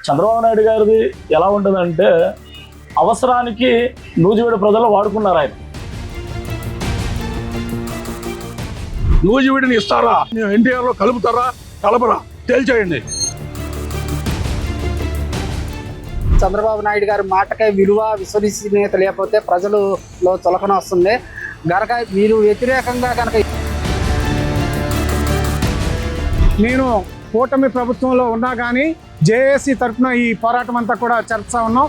చంద్రబాబు నాయుడు గారిది ఎలా ఉంటుందంటే అవసరానికి నూజివీడు ప్రజలు వాడుకున్నారు ఆయన. నూజివీడిని ఇస్తారా, ఎన్టీఆర్లో కలుపుతారా, కలపరా తేల్చేయండి. చంద్రబాబు నాయుడు గారి మాటకే విలువ విశ్వసనీయత లేకపోతే ప్రజలలో చులకన వస్తుంది గనక మీరు వ్యతిరేకంగా కనుక నేను కూటమి ప్రభుత్వంలో ఉన్నా కానీ జేఏసీ తరఫున ఈ పోరాటం అంతా కూడా జరుపుతా ఉన్నాం.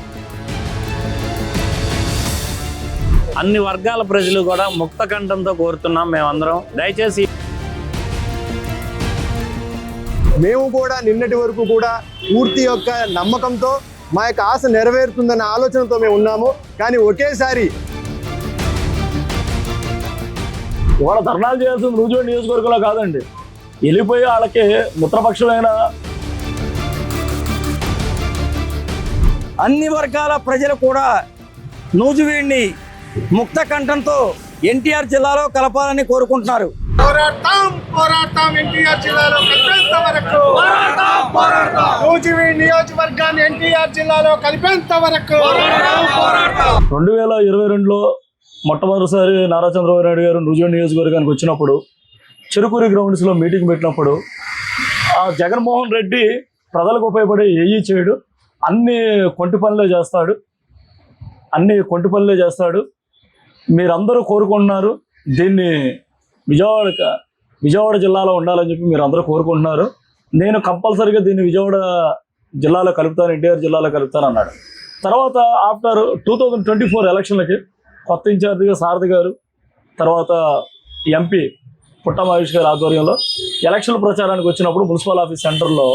అన్ని వర్గాల ప్రజలు కూడా ముక్త కంఠంతో కోరుతున్నాం. మేమందరం దయచేసి మేము కూడా నిన్నటి వరకు కూడా పూర్తి యొక్క నమ్మకంతో మా యొక్క ఆశ నెరవేరుతుందన్న ఆలోచనతో మేము ఉన్నాము. కానీ ఒకేసారి ఇవాళ ధర్నాలు చేయాల్సింది నూజివీడు నియోజకవర్గంలో కాదండి, వెళ్ళిపోయి వాళ్ళకి మిత్రపక్షమైన అన్ని వర్గాల ప్రజలు కూడా నూజివీడిని ముక్త కంఠంతో ఎన్టీఆర్ జిల్లాలో కలపాలని కోరుకుంటున్నారు. ఎన్టీఆర్ జిల్లాలో కలిపేంత వరకు నూజివీడు నియోజకవర్గాన్ని ఎన్టీఆర్ జిల్లాలో కలిపేంత వరకు 2022లో మొట్టమొదటిసారి నారా చంద్రబాబు నాయుడు గారు నూజివీడు నియోజకవర్గానికి వచ్చినప్పుడు చెరుకూరి గ్రౌండ్స్లో మీటింగ్ పెట్టినప్పుడు ఆ జగన్మోహన్ రెడ్డి ప్రజలకు ఉపయోగపడే ఏఈ చేయడు, అన్ని కొంటి పనులే చేస్తాడు, మీరందరూ కోరుకుంటున్నారు దీన్ని విజయవాడ జిల్లాలో ఉండాలని చెప్పి మీరు అందరూ కోరుకుంటున్నారు, నేను కంపల్సరీగా దీన్ని విజయవాడ జిల్లాలో కలుపుతాను, ఎన్టీఆర్ జిల్లాలో కలుపుతాను అన్నాడు. తర్వాత ఆఫ్టర్ 2024 ఎలక్షన్లకి కొత్త ఇన్ఛార్జిగా సారథి గారు, తర్వాత ఎంపీ పుట్ట మహేష్ గారి ఆధ్వర్యంలో ఎలక్షన్ ప్రచారానికి వచ్చినప్పుడు మున్సిపల్ ఆఫీస్ సెంటర్లో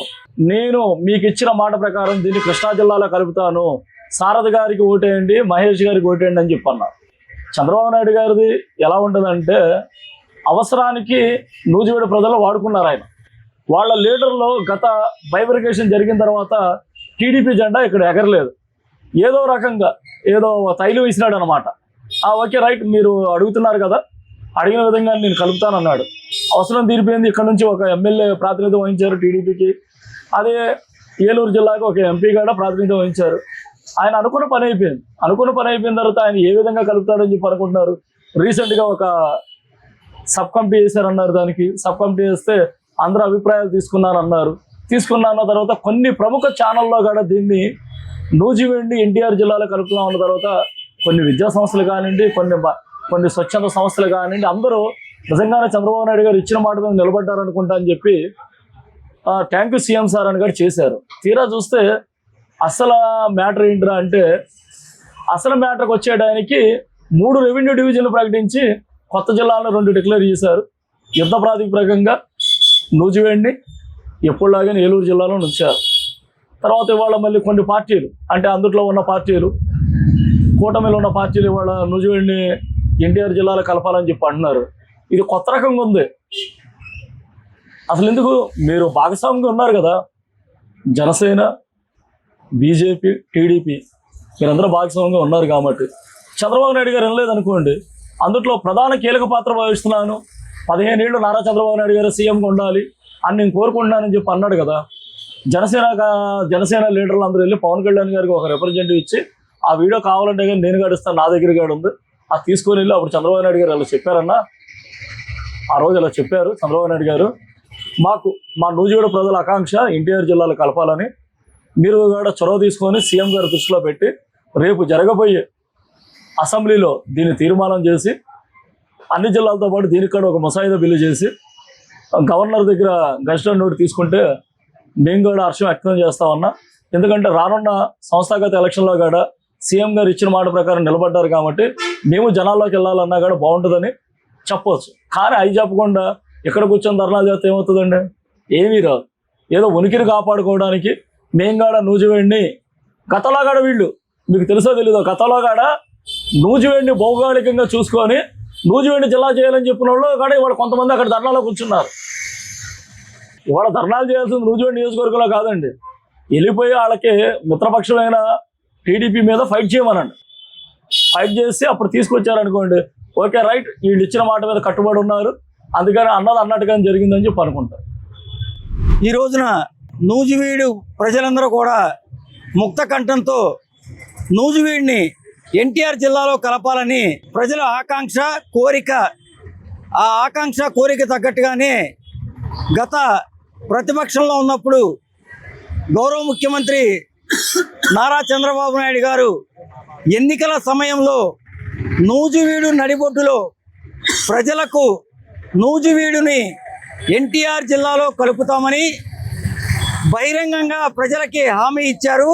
నేను మీకు ఇచ్చిన మాట ప్రకారం దీన్ని కృష్ణా జిల్లాలో కలుపుతాను, సారథి గారికి ఓటేయండి, మహేష్ గారికి ఓటేయండి అని చెప్పన్నారు. చంద్రబాబు నాయుడు గారిది ఎలా ఉంటుందంటే అవసరానికి నూజివీడు ప్రజలు వాడుకున్నారు ఆయన. వాళ్ళ లీడర్లో గత బైఫర్కేషన్ జరిగిన తర్వాత టీడీపీ జెండా ఇక్కడ ఎగరలేదు, ఏదో రకంగా ఏదో తైలు వేసినాడు అనమాట. ఓకే రైట్, మీరు అడుగుతున్నారు కదా, అడిగిన విధంగా నేను కలుపుతానన్నాడు. అవసరం తీరిపోయింది, ఇక్కడ నుంచి ఒక ఎమ్మెల్యే ప్రాతినిధ్యం వహించారు టీడీపీకి, అదే ఏలూరు జిల్లాకు ఒక ఎంపీ కూడా ప్రాతినిధ్యం వహించారు. ఆయన అనుకున్న పని అయిపోయిన తర్వాత ఆయన ఏ విధంగా కలుపుతాడని చెప్పి అనుకుంటున్నారు. రీసెంట్గా ఒక సబ్ కమిటీ వేశారన్నారు, దానికి సబ్ కమిటీ వేస్తే అందరూ అభిప్రాయాలు తీసుకున్న తర్వాత కొన్ని ప్రముఖ ఛానల్లో కూడా దీన్ని నూజివీడిని ఎన్టీఆర్ జిల్లాలో కలుపుతున్నాం అన్న తర్వాత కొన్ని విద్యా సంస్థలు కానివ్వండి, కొన్ని స్వచ్ఛంద సంస్థలు కానివ్వండి, అందరూ నిజంగానే చంద్రబాబు నాయుడు గారు ఇచ్చిన మాట మీద నిలబడ్డారు అనుకుంటా అని చెప్పి థ్యాంక్ యూ సీఎం సార్ అని కూడా చేశారు. తీరా చూస్తే అసలు మ్యాటర్ ఏంట్రా అంటే అసలు మ్యాటర్కి వచ్చేయడానికి 3 రెవెన్యూ డివిజన్లు ప్రకటించి కొత్త జిల్లాలను 2 డిక్లేర్ చేశారు. యుద్ధ ప్రాతిపదికగా నూజివీడిని ఎప్పుడులాగానే ఏలూరు జిల్లాలో ఉంచారు. తర్వాత ఇవాళ మళ్ళీ కొన్ని పార్టీలు, అంటే అందుట్లో ఉన్న పార్టీలు, కూటమిలో ఉన్న పార్టీలు ఇవాళ నూజివీడిని ఎన్టీఆర్ జిల్లాలో కలపాలని చెప్పి అంటున్నారు. ఇది కొత్త రకంగా ఉంది. అసలు ఎందుకు మీరు భాగస్వామిగా ఉన్నారు కదా, జనసేన, బీజేపీ, టీడీపీ మీరందరూ భాగస్వామ్యంగా ఉన్నారు కాబట్టి చంద్రబాబు నాయుడు గారు వినలేదనుకోండి, అందుట్లో ప్రధాన కీలక పాత్ర వహిస్తున్నాను, 15 ఏళ్ళు నారా చంద్రబాబు నాయుడు గారు సీఎంగా ఉండాలి అని నేను కోరుకుంటున్నానని చెప్పి అన్నాడు కదా. జనసేన లీడర్లు అందరూ వెళ్ళి పవన్ కళ్యాణ్ గారికి ఒక రిప్రజెంటేటివ్ ఇచ్చి ఆ వీడియో కావాలంటే కానీ నేను గడుస్తాను, నా దగ్గర కూడా ఉంది, అది తీసుకొని వెళ్ళి అప్పుడు చంద్రబాబు నాయుడు గారు అలా చెప్పారన్నా. ఆ రోజు అలా చెప్పారు చంద్రబాబు నాయుడు గారు, మా నూజివీడు ప్రజల ఆకాంక్ష ఎన్టీఆర్ జిల్లాలో కలపాలని, మీరు కూడా చొరవ తీసుకొని సీఎం గారు దృష్టిలో పెట్టి రేపు జరగబోయే అసెంబ్లీలో దీన్ని తీర్మానం చేసి అన్ని జిల్లాలతో పాటు దీనికి కూడా ఒక ముసాయిదా బిల్లు చేసి గవర్నర్ దగ్గర గెజిటెడ్ నోట్ తీసుకుంటే మేము కూడా హర్షం వ్యక్తం చేస్తామన్నా. ఎందుకంటే రానున్న సంస్థాగత ఎలక్షన్లో కూడా సీఎం గారు ఇచ్చిన మాట ప్రకారం నిలబడ్డారు కాబట్టి మేము జనాల్లోకి వెళ్ళాలన్నా కూడా బాగుంటుందని చెప్పవచ్చు. కానీ అవి చెప్పకుండా ఇక్కడ కూర్చొని ధర్నాలు చేస్తే ఏమవుతుందండి, ఏమీ రాదు. ఏదో ఉనికిని కాపాడుకోవడానికి మేము కూడా నూజివీడిని గతంలో కూడా వీళ్ళు మీకు తెలుసో తెలీదో గతంలో కూడా నూజివీడిని భౌగోళికంగా చూసుకొని నూజివీడిని జిల్లా చేయాలని చెప్పిన వాళ్ళు కూడా ఇవాళ కొంతమంది అక్కడ ధర్నాలో కూర్చున్నారు. ఇవాళ ధర్నాలు చేయాల్సింది నూజివీడు నియోజకవర్గంలో కాదండి, వెళ్ళిపోయి వాళ్ళకి మిత్రపక్షమైన టీడీపీ మీద ఫైట్ చేయమనండి. ఫైట్ చేసి అప్పుడు తీసుకొచ్చారనుకోండి, ఓకే రైట్, వీళ్ళు ఇచ్చిన మాట మీద కట్టుబడి ఉన్నారు, అందుకని అన్నట్టుగానే జరిగిందని చెప్పి అనుకుంటారు. ఈ రోజున నూజివీడు ప్రజలందరూ కూడా ముక్త కంఠంతో నూజివీడిని ఎన్టీఆర్ జిల్లాలో కలపాలని ప్రజల ఆకాంక్ష కోరిక. ఆ ఆకాంక్ష కోరిక తగ్గట్టుగానే గత ప్రతిపక్షంలో ఉన్నప్పుడు గౌరవ ముఖ్యమంత్రి నారా చంద్రబాబు నాయుడు గారు ఎన్నికల సమయంలో నూజివీడు నడిబొడ్డులో ప్రజలకు నూజివీడుని ఎన్టీఆర్ జిల్లాలో కలుపుతామని బహిరంగంగా ప్రజలకి హామీ ఇచ్చారు.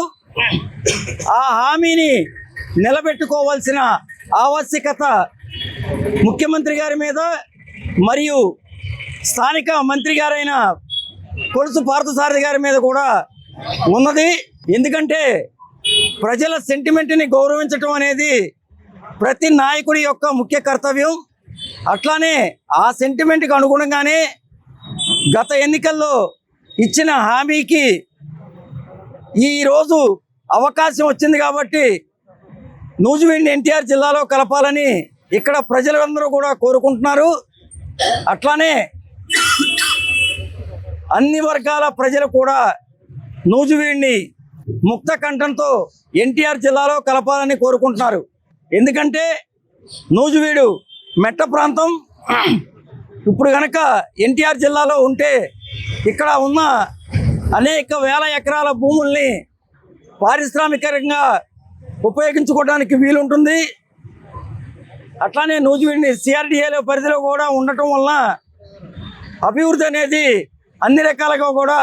ఆ హామీని నిలబెట్టుకోవాల్సిన ఆవశ్యకత ముఖ్యమంత్రి గారి మీద మరియు స్థానిక మంత్రి గారైన కొలుసు పార్థసారథి గారి మీద కూడా ఉన్నది. ఎందుకంటే ప్రజల సెంటిమెంట్ని గౌరవించటం అనేది ప్రతి నాయకుడి యొక్క ముఖ్య కర్తవ్యం. అట్లానే ఆ సెంటిమెంట్కి అనుగుణంగానే గత ఎన్నికల్లో ఇచ్చిన హామీకి ఈరోజు అవకాశం వచ్చింది కాబట్టి నూజివీడిని ఎన్టీఆర్ జిల్లాలో కలపాలని ఇక్కడ ప్రజలందరూ కూడా కోరుకుంటున్నారు. అట్లానే అన్ని వర్గాల ప్రజలు కూడా నూజివీడిని ముక్త కంఠంతో ఎన్టీఆర్ జిల్లాలో కలపాలని కోరుకుంటున్నారు. ఎందుకంటే నూజివీడు మెట్ట ప్రాంతం. ఇప్పుడు కనుక ఎన్టీఆర్ జిల్లాలో ఉంటే ఇక్కడ ఉన్న అనేక వేల ఎకరాల భూముల్ని పారిశ్రామికంగా ఉపయోగించుకోవడానికి వీలుంటుంది. అట్లానే నూజివీడిని సిఆర్డిఏల పరిధిలో కూడా ఉండటం వలన అభివృద్ధి అనేది అన్ని రకాలుగా కూడా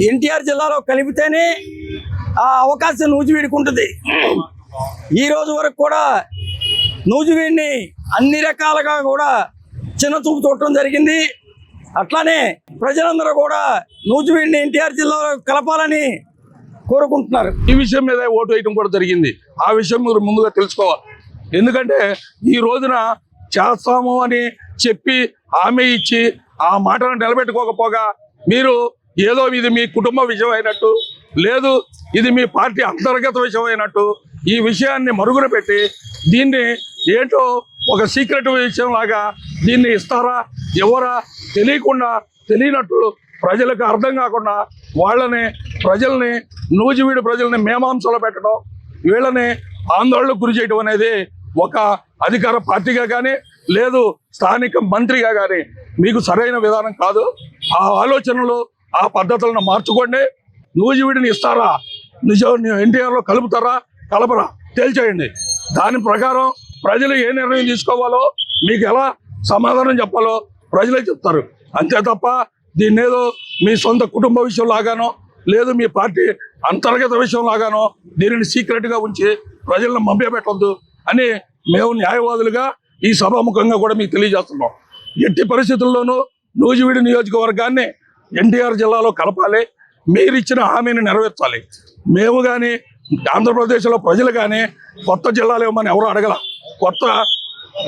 ఎన్టీఆర్ జిల్లాలో కలిపితేనే ఆ అవకాశం నూజివీడికి ఉంటుంది. ఈ రోజు వరకు కూడా నూజివీడిని అన్ని రకాలుగా కూడా చిన్న చూపు చూడటం జరిగింది. అట్లానే ప్రజలందరూ కూడా నూజివీడిని ఎన్టీఆర్ జిల్లాలో కలపాలని కోరుకుంటున్నారు. ఈ విషయం మీద ఓటు వేయడం కూడా జరిగింది. ఆ విషయం మీరు ముందుగా తెలుసుకోవాలి. ఎందుకంటే ఈ రోజున చేస్తాము అని చెప్పి హామీ ఇచ్చి ఆ మాటను నిలబెట్టుకోకపోగా మీరు ఏదో ఇది మీ కుటుంబ విషయం అయినట్టు, లేదు ఇది మీ పార్టీ అంతర్గత విషయం అయినట్టు ఈ విషయాన్ని మరుగున పెట్టి దీన్ని ఏంటో ఒక సీక్రెట్ విషయం లాగా దీన్ని ఇస్తారా ఎవరా తెలియకుండా తెలియనట్టు ప్రజలకు అర్థం కాకుండా ప్రజల్ని నూజివీడు ప్రజల్ని మేమాంసంలో పెట్టడం, వీళ్ళని ఆందోళనకు గురి చేయడం అనేది ఒక అధికార పార్టీగా కానీ లేదు స్థానిక మంత్రిగా కానీ మీకు సరైన విధానం కాదు. ఆ ఆలోచనలు ఆ పద్ధతులను మార్చుకోండి. నూజివీడిని ఇస్తారా, నిజం ఎన్టీఆర్లో కలుపుతారా కలపరా తేల్చేయండి. దాని ప్రకారం ప్రజలు ఏ నిర్ణయం తీసుకోవాలో మీకు ఎలా సమాధానం చెప్పాలో ప్రజలే చెప్తారు. అంతే తప్ప దీన్ని ఏదో మీ సొంత కుటుంబ విషయం లాగానో లేదు మీ పార్టీ అంతర్గత విషయం లాగానో దీనిని సీక్రెట్గా ఉంచి ప్రజలను మభ్యపెట్టొద్దు అని మేము న్యాయవాదులుగా ఈ సభాముఖంగా కూడా మీకు తెలియజేస్తున్నాం. ఎట్టి పరిస్థితుల్లోనూ నూజివీడు నియోజకవర్గాన్ని ఎన్టీఆర్ జిల్లాలో కలపాలి. మీరు ఇచ్చిన హామీని నెరవేర్చాలి. మేము కానీ ఆంధ్రప్రదేశ్లో ప్రజలు కానీ కొత్త జిల్లాలు ఇవ్వమని ఎవరు అడగల, కొత్త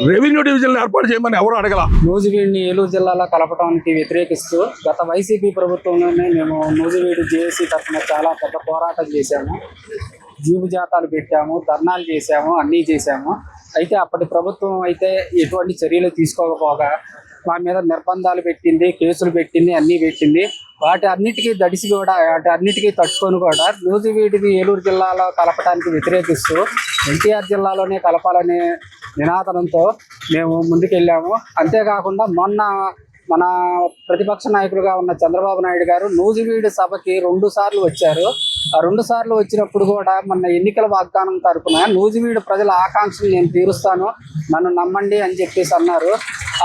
రెవెన్యూ డివిజన్లు ఏర్పాటు చేయమని ఎవరు అడగల. నూజివీడిని ఏలూరు జిల్లాలో కలపడానికి వ్యతిరేకిస్తూ గత వైసీపీ ప్రభుత్వంలోనే మేము నూజివీడు జేఏసీ తరఫున చాలా పెద్ద పోరాటం చేశాము. జీవజాతాలు పెట్టాము, ధర్నాలు చేశాము, అన్నీ చేశాము. అయితే అప్పటి ప్రభుత్వం అయితే ఎటువంటి చర్యలు తీసుకోకపోగా మా మీద నిర్బంధాలు పెట్టింది, కేసులు పెట్టింది, అన్నీ పెట్టింది. వాటి అన్నిటికీ తట్టుకొని కూడా నూజివీడిని ఏలూరు జిల్లాలో కలపడానికి వ్యతిరేకిస్తూ ఎన్టీఆర్ జిల్లాలోనే కలపాలనే నినాదంతో మేము ముందుకెళ్ళాము. అంతేకాకుండా మొన్న మన ప్రతిపక్ష నాయకులుగా ఉన్న చంద్రబాబు నాయుడు గారు నూజివీడు సభకి 2 సార్లు వచ్చారు. ఆ 2 సార్లు వచ్చినప్పుడు కూడా మొన్న ఎన్నికల వాగ్దానం తరపున నూజివీడు ప్రజల ఆకాంక్షలు నేను తీరుస్తాను, నన్ను నమ్మండి అని చెప్పేసి అన్నారు.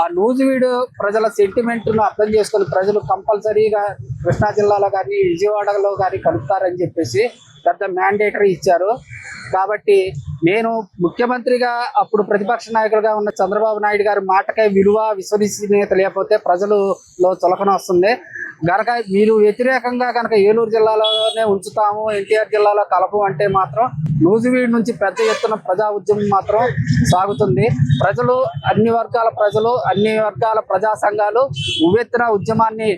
ఆ నూజివీడు ప్రజల సెంటిమెంట్ను అర్థం చేసుకుని ప్రజలు కంపల్సరీగా కృష్ణా జిల్లాలో కానీ విజయవాడలో కానీ కలుపుతారని చెప్పేసి పెద్ద మ్యాండేటరీ ఇచ్చారు. కాబట్టి నేను ముఖ్యమంత్రిగా అప్పుడు ప్రతిపక్ష నాయకులుగా ఉన్న చంద్రబాబు నాయుడు గారి మాటకే విలువ విశ్వసనీయత లేకపోతే ప్రజలలో చులకన వస్తుంది. గనక మీరు వ్యతిరేకంగా కనుక ఏలూరు జిల్లాలోనే ఉంచుతాము, ఎన్టీఆర్ జిల్లాలో కలపం అంటే మాత్రం నూజివీడు నుంచి పెద్ద ఎత్తున ప్రజా ఉద్యమం మాత్రం సాగుతుంది. ప్రజలు అన్ని వర్గాల ప్రజా సంఘాలు ఉవ్వెత్తున ఉద్యమాన్ని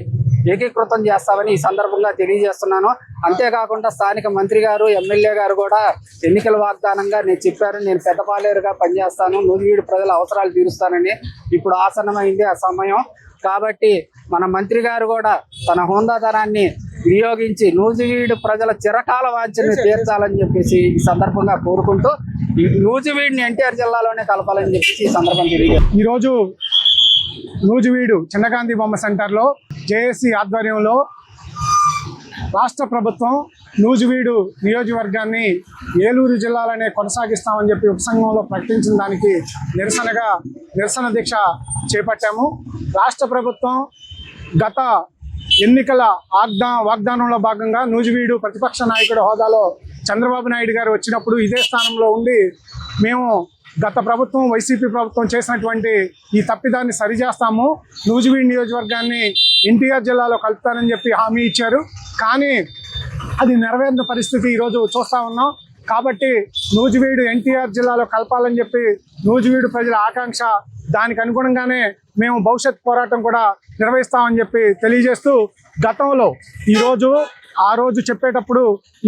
ఏకీకృతం చేస్తామని ఈ సందర్భంగా తెలియజేస్తున్నాను. అంతేకాకుండా స్థానిక మంత్రి గారు, ఎమ్మెల్యే గారు కూడా ఎన్నికల వాగ్దానంగా నేను చెప్పారు, నేను పెద్దపాలేరుగా పనిచేస్తాను, నూజివీడు ప్రజల అవసరాలు తీరుస్తానని. ఇప్పుడు ఆసన్నమైంది ఆ సమయం. కాబట్టి మన మంత్రి గారు కూడా తన హోందాతనాన్ని వినియోగించి నూజివీడు ప్రజల చిరకాల వాంఛని తీర్చాలని చెప్పేసి ఈ సందర్భంగా కోరుకుంటూ ఈ నూజివీడుని ఎన్టీఆర్ జిల్లాలోనే కలపాలని చెప్పేసి ఈ సందర్భంగా తెలియజేస్తారు. ఈరోజు నూజివీడు చిన్నగాంధీ బొమ్మ సెంటర్లో జేఏసీ ఆధ్వర్యంలో రాష్ట్ర ప్రభుత్వం నూజివీడు నియోజకవర్గాన్ని ఏలూరు జిల్లాలోనే కొనసాగిస్తామని చెప్పి ఉపసంఘంలో ప్రకటించిన దానికి నిరసన దీక్ష చేపట్టాము. రాష్ట్ర ప్రభుత్వం గత ఎన్నికల వాగ్దానంలో భాగంగా నూజివీడు ప్రతిపక్ష నాయకుడి హోదాలో చంద్రబాబు నాయుడు గారు వచ్చినప్పుడు ఇదే స్థానంలో ఉండి మేము గత ప్రభుత్వం వైసీపీ ప్రభుత్వం చేసినటువంటి ఈ తప్పిదాన్ని సరిచేస్తాము, నూజివీడు నియోజకవర్గాన్ని ఎన్టీఆర్ జిల్లాలో కలుపుతారని చెప్పి హామీ ఇచ్చారు. కానీ అది నెరవేరిన పరిస్థితి ఈరోజు చూస్తూ ఉన్నాం. కాబట్టి నూజివీడు ఎన్టీఆర్ జిల్లాలో కలపాలని చెప్పి నూజివీడు ప్రజల ఆకాంక్ష, దానికి అనుగుణంగానే మేము భవిష్యత్ పోరాటం కూడా నిర్వహిస్తామని చెప్పి తెలియజేస్తూ, గతంలో ఆ రోజు చెప్పేటప్పుడు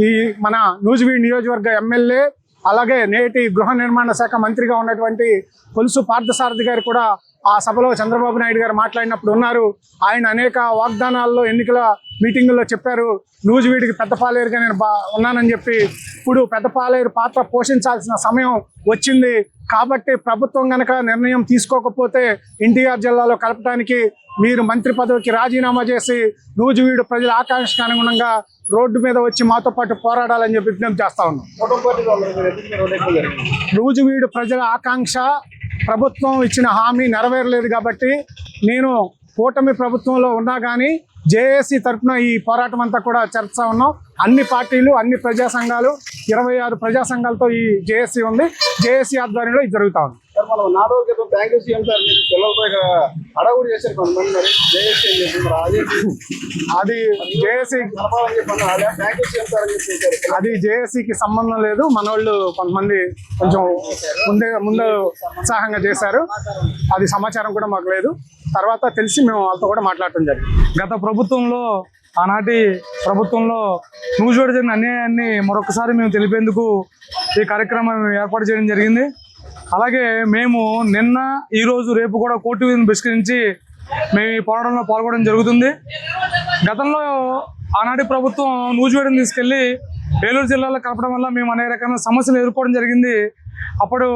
ఈ మన నూజివీడు నియోజకవర్గ ఎమ్మెల్యే అలాగే నేటి గృహ నిర్మాణ శాఖ మంత్రిగా ఉన్నటువంటి కొలుసు పార్థసారథి గారు కూడా ఆ సభలో చంద్రబాబు నాయుడు గారు మాట్లాడినప్పుడు ఉన్నారు. ఆయన అనేక వాగ్దానాల్లో ఎన్నికల మీటింగుల్లో చెప్పారు, నూజివీడికి పెద్ద పాలేరుగా నేను ఉన్నానని చెప్పి. ఇప్పుడు పెద్ద పాలేరు పాత్ర పోషించాల్సిన సమయం వచ్చింది. కాబట్టి ప్రభుత్వం కనుక నిర్ణయం తీసుకోకపోతే ఎన్టీఆర్ జిల్లాలో కలపడానికి మీరు మంత్రి పదవికి రాజీనామా చేసి నూజివీడు ప్రజల ఆకాంక్షకు అనుగుణంగా రోడ్డు మీద వచ్చి మాతో పాటు పోరాడాలని చెప్పి విజ్ఞప్తి చేస్తా ఉన్నాం. నూజివీడు ప్రజల ఆకాంక్ష, ప్రభుత్వం ఇచ్చిన హామీ నెరవేరలేదు కాబట్టి నేను కూటమి ప్రభుత్వంలో ఉన్నా కానీ జేఏసీ తరఫున ఈ పోరాటం అంతా కూడా చేస్తా ఉన్నాం. అన్ని పార్టీలు, అన్ని ప్రజా సంఘాలు, 26 ప్రజా సంఘాలతో ఈ జేఏసీ ఉంది. జేఏసీ ఆధ్వర్యంలో ఇది జరుగుతూ ఉంది. మనం 4 రోజుల క్రితం థ్యాంక్ యూ సీఎం సార్ మీరు పిల్లలతో అడవుడు చేశారు కొంతమంది, మరి జేఏసీ అని చెప్పి అది JAC thank you CM sir అని చెప్పి అది జేఏసీకి సంబంధం లేదు. మనోళ్ళు కొంతమంది కొంచెం ముందు ఉత్సాహంగా చేశారు. అది సమాచారం కూడా మాకు లేదు. తర్వాత తెలిసి మేము వాళ్ళతో కూడా మాట్లాడటం జరిగింది. గత ప్రభుత్వంలో, ఆనాటి ప్రభుత్వంలో నూజివీడు జరిగిన అన్యాయాన్ని మరొకసారి మేము తెలిపేందుకు ఈ కార్యక్రమం ఏర్పాటు చేయడం జరిగింది. అలాగే మేము నిన్న, ఈరోజు, రేపు కూడా కోర్టు విధిని బహిష్కరించి మేము ఈ పోరాటంలో పాల్గొనడం జరుగుతుంది. గతంలో ఆనాటి ప్రభుత్వం నూజివీడుని తీసుకెళ్లి ఏలూరు జిల్లాలో కలపడం వల్ల మేము అనేక రకాల సమస్యలు ఎదుర్కోవడం జరిగింది. అప్పుడు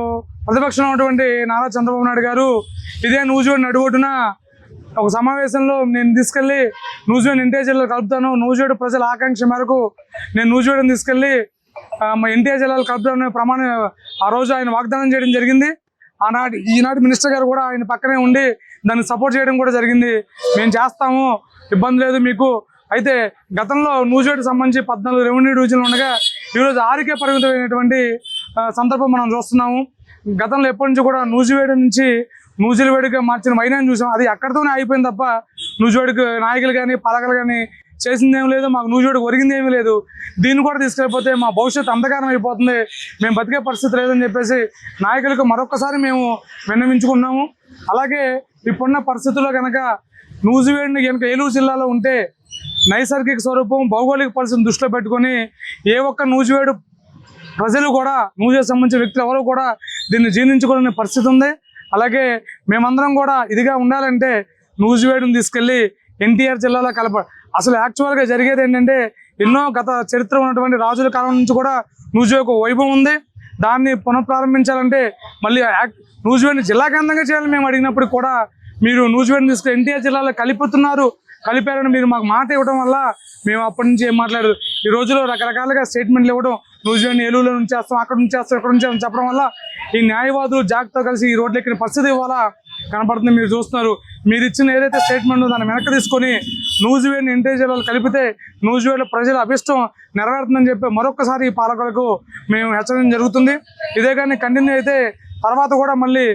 ప్రతిపక్షంలో ఉన్నటువంటి నారా చంద్రబాబు నాయుడు గారు ఇదే నూజివీడు నడుగొడ్డున ఒక సమావేశంలో నేను తీసుకెళ్లి నూజివీడు ఎన్టీఆర్ జిల్లాలో కలుపుతాను, నూజివీడు ప్రజల ఆకాంక్ష మేరకు నేను నూజివీడుని తీసుకెళ్లి మా ఎన్టీఆర్ జిల్లాలో కలుపుతాననే ప్రమాణం ఆ రోజు ఆయన వాగ్దానం చేయడం జరిగింది. ఈనాటి మినిస్టర్ గారు కూడా ఆయన పక్కనే ఉండి దాన్ని సపోర్ట్ చేయడం కూడా జరిగింది. మేము చేస్తాము, ఇబ్బంది లేదు మీకు. అయితే గతంలో నూజివీడుకి సంబంధించి 14 రెవెన్యూ డివిజన్లు ఉండగా ఈరోజు 6కే పరిమితమైనటువంటి సందర్భం మనం చూస్తున్నాము. గతంలో ఎప్పటి నుంచి కూడా నూజివీడు నుంచి నూజివీడుగా మార్చిన వైనాన్ని చూసాం. అది అక్కడితోనే అయిపోయింది తప్ప నూజివీడుకి నాయకులు కానీ పాలకులు కానీ చేసిందేం లేదు, మాకు నూజివీడుకి ఒరిగింది ఏమీ లేదు. దీన్ని కూడా తీసుకెళ్ళిపోతే మా భవిష్యత్తు అంధకారం అయిపోతుంది, మేము బతికే పరిస్థితి లేదని చెప్పేసి నాయకులకు మరొకసారి మేము విన్నవించుకున్నాము. అలాగే ఇప్పుడున్న పరిస్థితుల్లో కనుక నూజివీడుని కనుక ఏలూరు జిల్లాలో ఉంటే నైసర్గిక స్వరూపం, భౌగోళిక పరిస్థితిని దృష్టిలో పెట్టుకొని ఏ ఒక్క నూజివీడు ప్రజలు కూడా, నూజివీడుకి సంబంధించిన వ్యక్తులు ఎవరు కూడా దీన్ని జీర్ణించుకోలేని పరిస్థితి ఉంది. అలాగే మేమందరం కూడా ఇదిగా ఉండాలంటే నూజివీడుని తీసుకెళ్ళి ఎన్టీఆర్ జిల్లాలో అసలు యాక్చువల్గా జరిగేది ఏంటంటే, ఎన్నో గత చరిత్ర ఉన్నటువంటి రాజుల కాలం నుంచి కూడా నూజివీడుకు వైభవం ఉంది. దాన్ని పునఃప్రారంభించాలంటే మళ్ళీ నూజివీడుని జిల్లా కేంద్రంగా చేయాలని మేము అడిగినప్పుడు కూడా మీరు నూజివీడుని తీసుకెళ్ళి ఎన్టీఆర్ జిల్లాలో కలిపారని మీరు మాకు మాట ఇవ్వడం వల్ల మేము అప్పటి నుంచి ఏం మాట్లాడదు. ఈ రోజులో రకరకాలుగా స్టేట్మెంట్లు ఇవ్వడం, నూజివీడుని ఏలూరులో నుంచి చేస్తాం, అక్కడ నుంచి చేస్తాం, ఇక్కడ నుంచి చేస్తాం చెప్పడం వల్ల ఈ న్యాయవాదులు జాగ్రత్తగా కలిసి ఈ రోడ్లు ఎక్కిన పరిస్థితి ఇవాళ కనపడుతుంది. మీరు చూస్తున్నారు. మీరు ఇచ్చిన ఏదైతే స్టేట్మెంట్ దాన్ని వెనక్కి తీసుకొని నూజివీడుని ఎన్టీఆర్ జిల్లాలో కలిపితే నూజివీడు ప్రజల అభిష్టం నెరవేరుతుందని చెప్పి మరొకసారి ఈ పాలకులకు మేము హెచ్చరించడం జరుగుతుంది. ఇదే కానీ కంటిన్యూ అయితే తర్వాత కూడా మళ్ళీ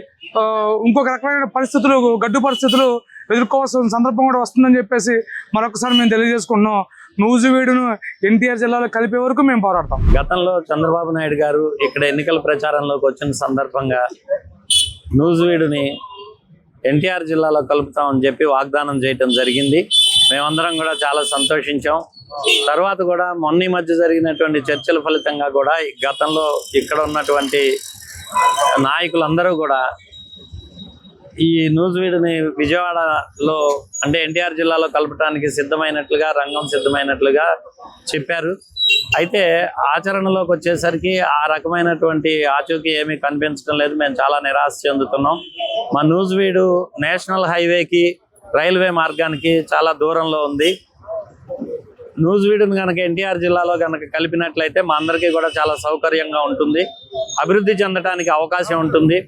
ఇంకొక రకమైన పరిస్థితులు, గడ్డు పరిస్థితులు ఎదుర్కోవాల్సిన సందర్భం కూడా వస్తుందని చెప్పేసి మరొకసారి మేము తెలియజేసుకుంటున్నాం. నూజివీడును ఎన్టీఆర్ జిల్లాలో కలిపే వరకు మేము పోరాడతాం. గతంలో చంద్రబాబు నాయుడు గారు ఇక్కడ ఎన్నికల ప్రచారంలోకి వచ్చిన సందర్భంగా నూజివీడుని ఎన్టీఆర్ జిల్లాలో కలుపుతామని చెప్పి వాగ్దానం చేయటం జరిగింది. మేమందరం కూడా చాలా సంతోషించాం. తర్వాత కూడా మొన్న మధ్య జరిగినటువంటి చర్చల ఫలితంగా కూడా గతంలో ఇక్కడ ఉన్నటువంటి నాయకులందరూ కూడా ఈ నూజివీడుని విజయవాడలో అంటే ఎన్టీఆర్ జిల్లాలో కలపడానికి సిద్ధమైనట్లుగా రంగం సిద్ధమైనట్లుగా చెప్పారు. అయితే ఆచరణలోకి వచ్చేసరికి ఆ రకమైనటువంటి ఆచూకీ ఏమీ కనిపించడం లేదు. మేము చాలా నిరాశ చెందుతున్నాం. మా నూజివీడు నేషనల్ హైవేకి రైల్వే మార్గానికి చాలా దూరంలో ఉంది. నూజివీడును కనుక ఎన్టీఆర్ జిల్లాలో కనుక కలిపినట్లయితే మా అందరికీ కూడా చాలా సౌకర్యంగా ఉంటుంది, అభివృద్ధి చెందడానికి అవకాశం ఉంటుంది.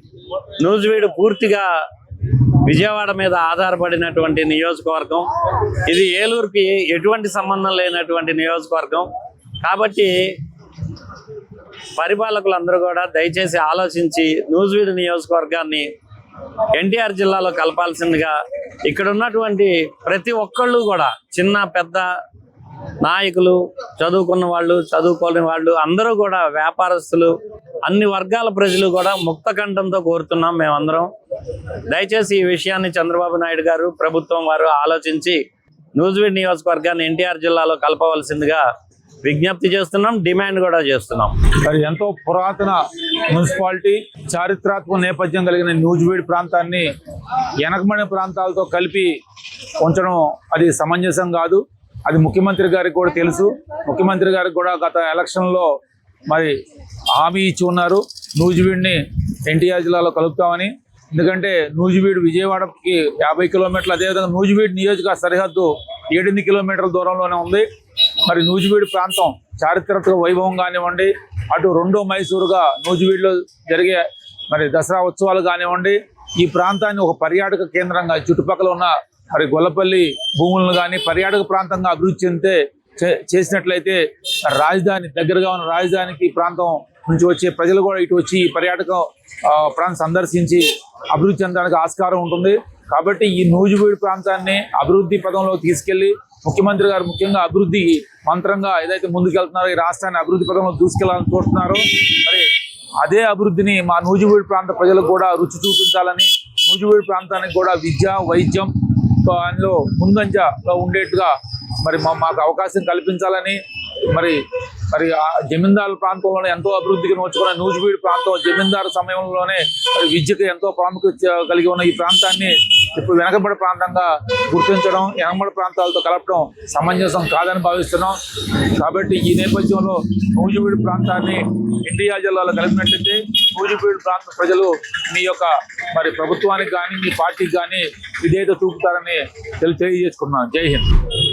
నూజివీడు పూర్తిగా విజయవాడ మీద ఆధారపడినటువంటి నియోజకవర్గం. ఇది ఏలూరుకి ఎటువంటి సంబంధం లేనటువంటి నియోజకవర్గం. కాబట్టి పరిపాలకులందరూ కూడా దయచేసి ఆలోచించి నూజివీడు నియోజకవర్గాన్ని ఎన్టీఆర్ జిల్లాలో కలపాల్సిందిగా ఇక్కడ ఉన్నటువంటి ప్రతి ఒక్కళ్ళు కూడా చిన్న పెద్ద నాయకులు, చదువుకున్న వాళ్ళు, చదువుకోని వాళ్ళు అందరూ కూడా వ్యాపారస్తులు, అన్ని వర్గాల ప్రజలు కూడా ముక్త కంఠంతో కోరుతున్నాం మేమందరం. దయచేసి ఈ విషయాన్ని చంద్రబాబు నాయుడు గారు, ప్రభుత్వం వారు ఆలోచించి నూజివీడు నియోజకవర్గాన్ని ఎన్టీఆర్ జిల్లాలో కలపవలసిందిగా విజ్ఞప్తి చేస్తున్నాం, డిమాండ్ కూడా చేస్తున్నాం. మరి ఎంతో పురాతన మున్సిపాలిటీ, చారిత్రాత్మక నేపథ్యం కలిగిన నూజివీడు ప్రాంతాన్ని వెనకబడిన ప్రాంతాలతో కలిపి ఉంచడం అది సమంజసం కాదు. అది ముఖ్యమంత్రి గారికి కూడా తెలుసు. ముఖ్యమంత్రి గారికి కూడా గత ఎలక్షన్లో మరి హామీ ఇచ్చి ఉన్నారు నూజివీడుని ఎన్టీఆర్ జిల్లాలో కలుపుతామని. ఎందుకంటే నూజివీడు విజయవాడకి 50 కిలోమీటర్లు, అదేవిధంగా నూజివీడు నియోజక సరిహద్దు 8 కిలోమీటర్ల దూరంలోనే ఉంది. మరి నూజివీడు ప్రాంతం చారిత్రక వైభవం కానివ్వండి, అటు రెండో మైసూరుగా నూజివీడులో జరిగే మరి దసరా ఉత్సవాలు కానివ్వండి, ఈ ప్రాంతాన్ని ఒక పర్యాటక కేంద్రంగా చుట్టుపక్కల ఉన్న మరి గొల్లపల్లి భూములను కానీ పర్యాటక ప్రాంతంగా అభివృద్ధి చెందితే చేసినట్లయితే రాజధాని దగ్గరగా ఉన్న రాజధానికి ప్రాంతం నుంచి వచ్చే ప్రజలు కూడా ఇటు వచ్చి ఈ పర్యాటక ప్రాంతం సందర్శించి అభివృద్ధి చెందడానికి ఆస్కారం ఉంటుంది. కాబట్టి ఈ నూజివీడు ప్రాంతాన్ని అభివృద్ధి పదంలో తీసుకెళ్లి ముఖ్యమంత్రి గారు ముఖ్యంగా అభివృద్ధి మంత్రంగా ఏదైతే ముందుకెళ్తున్నారో, ఈ రాష్ట్రాన్ని అభివృద్ధి పదంలో దూసుకెళ్లాలని చూస్తున్నారో, మరి అదే అభివృద్ధిని మా నూజివీడు ప్రాంత ప్రజలకు కూడా రుచి చూపించాలని, నూజివీడు ప్రాంతానికి కూడా విద్య, వైద్యం అందులో ముందంజలో ఉండేట్టుగా మరి మాకు అవకాశం కల్పించాలని, మరి ఆ జమీందారుల ప్రాంతంలోనే ఎంతో అభివృద్ధికి నోచుకున్న నూజివీడు ప్రాంతం జమీందారు సమయంలోనే మరి విద్యకు ఎంతో ప్రాముఖ్యత కలిగి ఉన్న ఈ ప్రాంతాన్ని ఇప్పుడు వెనకబడి ప్రాంతంగా గుర్తించడం, వెనకబడి ప్రాంతాలతో కలపడం సమంజసం కాదని భావిస్తున్నాం. కాబట్టి ఈ నేపథ్యంలో నూజివీడు ప్రాంతాన్ని ఎన్టీఆర్ జిల్లాలో కలిపినట్లయితే నూజివీడు ప్రాంత ప్రజలు మీ యొక్క మరి ప్రభుత్వానికి కానీ మీ పార్టీకి కానీ విధేయత చూపుతారని తెలియజేసుకున్నాను. జై హింద్.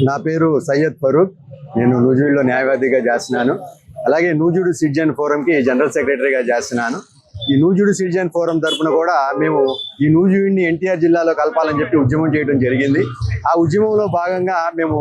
నా పేరు సయ్యద్ ఫరూక్. నేను నూజివీడులో న్యాయవాదిగా చేస్తున్నాను. అలాగే నూజివీడు సిటిజన్ ఫోరంకి జనరల్ సెక్రటరీగా చేస్తున్నాను. ఈ నూజివీడు సిటిజన్ ఫోరం తరఫున కూడా మేము ఈ నూజివీడుని ఎన్టీఆర్ జిల్లాలో కలపాలని చెప్పి ఉద్యమం చేయడం జరిగింది. ఆ ఉద్యమంలో భాగంగా మేము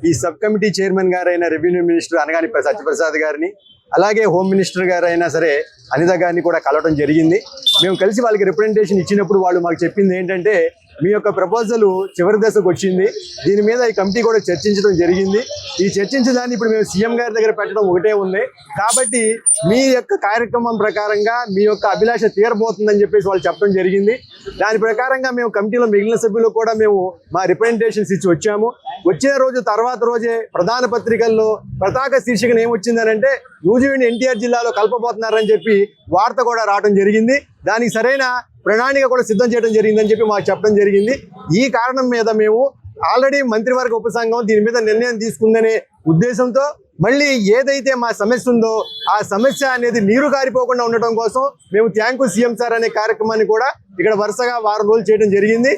ఈ సబ్ కమిటీ చైర్మన్ గారైన రెవెన్యూ మినిస్టర్ అనగాని సత్యప్రసాద్ గారిని, అలాగే హోమ్ మినిస్టర్ గారు అయినా సరే అనిత గారిని కూడా కలవడం జరిగింది. మేము కలిసి వాళ్ళకి రిప్రజెంటేషన్ ఇచ్చినప్పుడు వాళ్ళు మాకు చెప్పింది ఏంటంటే, మీ యొక్క ప్రపోజల్ చివరి దశకు వచ్చింది, దీని మీద ఈ కమిటీ కూడా చర్చించడం జరిగింది. ఈ చర్చించడాన్ని ఇప్పుడు మేము సీఎం గారి దగ్గర పెట్టడం ఒకటే ఉంది. కాబట్టి మీ యొక్క కార్యక్రమం ప్రకారంగా మీ యొక్క అభిలాష తీరబోతుందని చెప్పేసి వాళ్ళు చెప్పడం జరిగింది. దాని ప్రకారంగా మేము కమిటీలో మిగిలిన సభ్యులు కూడా మేము మా రిప్రజెంటేషన్స్ ఇచ్చి వచ్చాము. వచ్చిన రోజు తర్వాత రోజే ప్రధాన పత్రికల్లో పతాక శీర్షికన ఏమొచ్చిందని అంటే, నూజివీడుని ఎన్టీఆర్ జిల్లాలో కలపబోతున్నారని చెప్పి వార్త కూడా రావడం జరిగింది. దానికి సరైన ప్రణాళిక కూడా సిద్ధం చేయడం జరిగిందని చెప్పి మాకు చెప్పడం జరిగింది. ఈ కారణం మీద మేము ఆల్రెడీ మంత్రివర్గ ఉపసంఘం దీని మీద నిర్ణయం తీసుకుందనే ఉద్దేశంతో మళ్ళీ ఏదైతే మా సమస్య ఉందో ఆ సమస్య అనేది నీరు కారిపోకుండా ఉండటం కోసం మేము థ్యాంక్ యూ సీఎం సార్ అనే కార్యక్రమాన్ని కూడా ఇక్కడ వరుసగా వారం రోజులు చేయడం జరిగింది.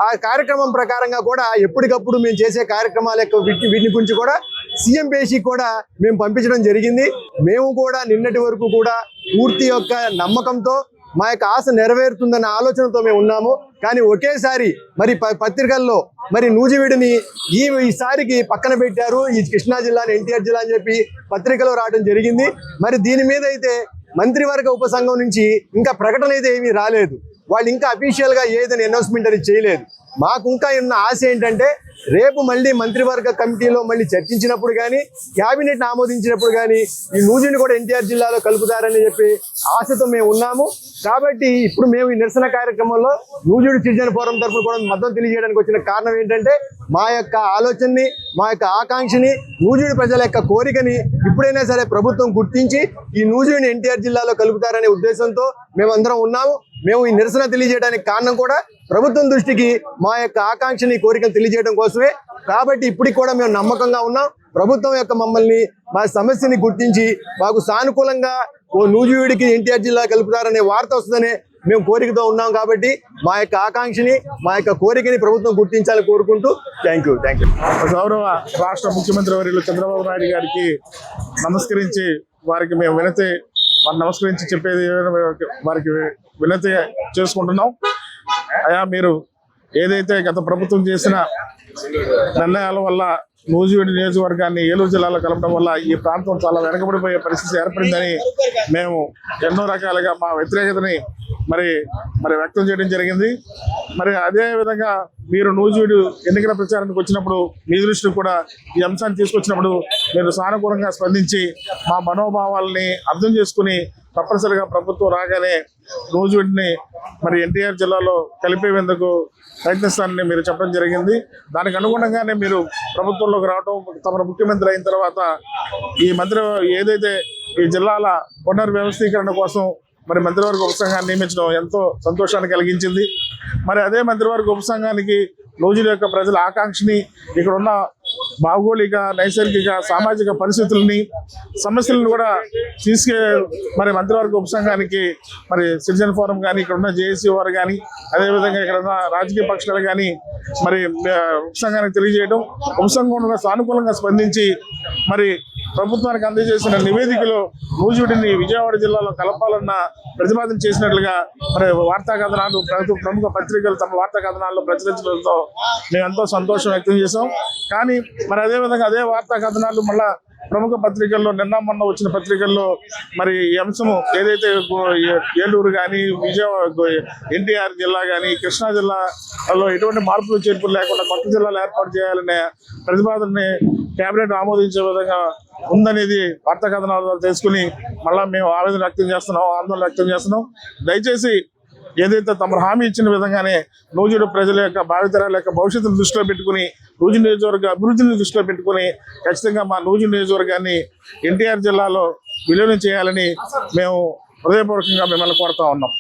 ఆ కార్యక్రమం ప్రకారంగా కూడా ఎప్పటికప్పుడు మేము చేసే కార్యక్రమాల యొక్క వీటి గురించి కూడా సీఎం పేషికి కూడా మేము పంపించడం జరిగింది. మేము కూడా నిన్నటి వరకు కూడా పూర్తి యొక్క నమ్మకంతో మా యొక్క ఆశ నెరవేరుతుందన్న ఆలోచనతో మేము ఉన్నాము. కానీ ఒకేసారి మరి పత్రికల్లో మరి నూజివీడుని ఈసారికి పక్కన పెట్టారు, ఈ కృష్ణా జిల్లాని ఎన్టీఆర్ జిల్లా అని చెప్పి పత్రికలో రావడం జరిగింది. మరి దీని మీద అయితే మంత్రివర్గ ఉపసంఘం నుంచి ఇంకా ప్రకటన అయితే ఏమీ రాలేదు. వాళ్ళు ఇంకా అఫీషియల్గా ఏదైనా అనౌన్స్మెంట్ అనేది చేయలేదు. మాకు ఇంకా ఉన్న ఆశ ఏంటంటే, రేపు మళ్ళీ మంత్రివర్గ కమిటీలో మళ్ళీ చర్చించినప్పుడు కానీ క్యాబినెట్ ఆమోదించినప్పుడు కానీ ఈ నూజివీడుని కూడా ఎన్టీఆర్ జిల్లాలో కలుపుతారని చెప్పి ఆశతో మేము ఉన్నాము. కాబట్టి ఇప్పుడు మేము ఈ నిరసన కార్యక్రమంలో నూజివీడు సిటిజన్ ఫోరం తరఫున కూడా మద్దతు తెలియజేయడానికి వచ్చిన కారణం ఏంటంటే, మా యొక్క ఆలోచనని, మా యొక్క ఆకాంక్షని, నూజివీడు ప్రజల యొక్క కోరికని ఇప్పుడైనా సరే ప్రభుత్వం గుర్తించి ఈ నూజివీడుని ఎన్టీఆర్ జిల్లాలో కలుపుతారనే ఉద్దేశంతో మేమందరం ఉన్నాము. మేము ఈ నిరసన తెలియజేయడానికి కారణం కూడా ప్రభుత్వం దృష్టికి మా యొక్క ఆకాంక్షని కోరికలు తెలియజేయడం కోసమే. కాబట్టి ఇప్పటికి కూడా మేము నమ్మకంగా ఉన్నాం. ప్రభుత్వం యొక్క మమ్మల్ని మా సమస్యని గుర్తించి మాకు సానుకూలంగా ఓ నూజివీడికి ఎన్టీఆర్ జిల్లా కలుపుతారనే వార్త వస్తుందనే మేము కోరికతో ఉన్నాం. కాబట్టి మా యొక్క ఆకాంక్షని మా యొక్క కోరికని ప్రభుత్వం గుర్తించాలని కోరుకుంటూ థ్యాంక్ యూ. గౌరవ రాష్ట్ర ముఖ్యమంత్రి వర్యులు చంద్రబాబు నాయుడు గారికి నమస్కరించి వారికి మేము నమస్కరించి చెప్పేది వారికి వినతి చేసుకుంటున్నాం. అయా, మీరు ఏదైతే గత ప్రభుత్వం చేసిన నిర్ణయాల వల్ల నూజివీడు నియోజకవర్గాన్ని ఏలూరు జిల్లాలో కలపడం వల్ల ఈ ప్రాంతం చాలా వెనకబడిపోయే పరిస్థితి ఏర్పడిందని మేము ఎన్నో రకాలుగా మా వ్యతిరేకతని మరి వ్యక్తం చేయడం జరిగింది. మరి అదే విధంగా మీరు నూజివీడు ఎన్నికల ప్రచారానికి వచ్చినప్పుడు మీ దృష్టికి కూడా ఈ అంశాన్ని తీసుకొచ్చినప్పుడు మీరు సానుకూలంగా స్పందించి మా మనోభావాలని అర్థం చేసుకుని తప్పనిసరిగా ప్రభుత్వం రాగానే నూజివీడిని మరి ఎన్టీఆర్ జిల్లాలో కలిపేందుకు ప్రయత్నిస్తానని మీరు చెప్పడం జరిగింది. దానికి అనుగుణంగానే మీరు ప్రభుత్వంలోకి రావడం, తమ ముఖ్యమంత్రి అయిన తర్వాత ఈ మంత్రి ఏదైతే ఈ జిల్లాల పునర్వ్యవస్థీకరణ కోసం మరి మంత్రివర్గ ఉపసంఘాన్ని నియమించడం ఎంతో సంతోషాన్ని కలిగించింది. మరి అదే మంత్రివర్గ ఉపసంఘానికి నూజివీడు యొక్క ప్రజల ఆకాంక్షని, ఇక్కడ ఉన్న భౌగోళిక, నైసర్గిక, సామాజిక పరిస్థితులని, సమస్యలను కూడా మరి మంత్రివర్గ ఉపసంఘానికి మరి సిటిజన్ ఫోరం కానీ, ఇక్కడ ఉన్న జేఏసీ వారు కానీ, అదేవిధంగా ఇక్కడ ఉన్న రాజకీయ పక్షాలు కానీ మరి ఉపసంఘానికి తెలియజేయడం, ఉపసంఘం సానుకూలంగా స్పందించి మరి ప్రభుత్వానికి అందజేసిన నివేదికలో నూజివీడిని విజయవాడ జిల్లాలో కలపాలన్న ప్రతిపాదన చేసినట్లుగా మరి వార్తా కథనాలు ప్రముఖ పత్రికలు తమ వార్తా కథనాల్లో ప్రచురించడంతో మేము ఎంతో సంతోషం వ్యక్తం చేశాం. కానీ మరి అదేవిధంగా అదే వార్తా కథనాలు మళ్ళా ప్రముఖ పత్రికల్లో మొన్న వచ్చిన పత్రికల్లో మరి ఈ అంశము ఏదైతే ఏలూరు కానీ, విజయవాడ, ఎన్టీఆర్ జిల్లా కానీ, కృష్ణా జిల్లాలో ఎటువంటి మార్పులు చేర్పులు లేకుండా కొత్త జిల్లాలు ఏర్పాటు చేయాలనే ప్రతిపాదనని కేబినెట్ ఆమోదించే విధంగా ఉందనేది వార్తా కథనాల ద్వారా తెలుసుకుని మళ్ళా మేము ఆవేదన వ్యక్తం చేస్తున్నాం, ఆందోళన వ్యక్తం చేస్తున్నాం. దయచేసి ఏదైతే తమ హామీ ఇచ్చిన విధంగానే నూజివీడు ప్రజల యొక్క భావితరాల యొక్క భవిష్యత్తును దృష్టిలో పెట్టుకుని, నూజివీడు నియోజకవర్గ అభివృద్ధిని దృష్టిలో పెట్టుకుని ఖచ్చితంగా మా నూజివీడు నియోజకవర్గాన్ని ఎన్టీఆర్ జిల్లాలో విలీనం చేయాలని మేము హృదయపూర్వకంగా మిమ్మల్ని కోరుతా ఉన్నాం.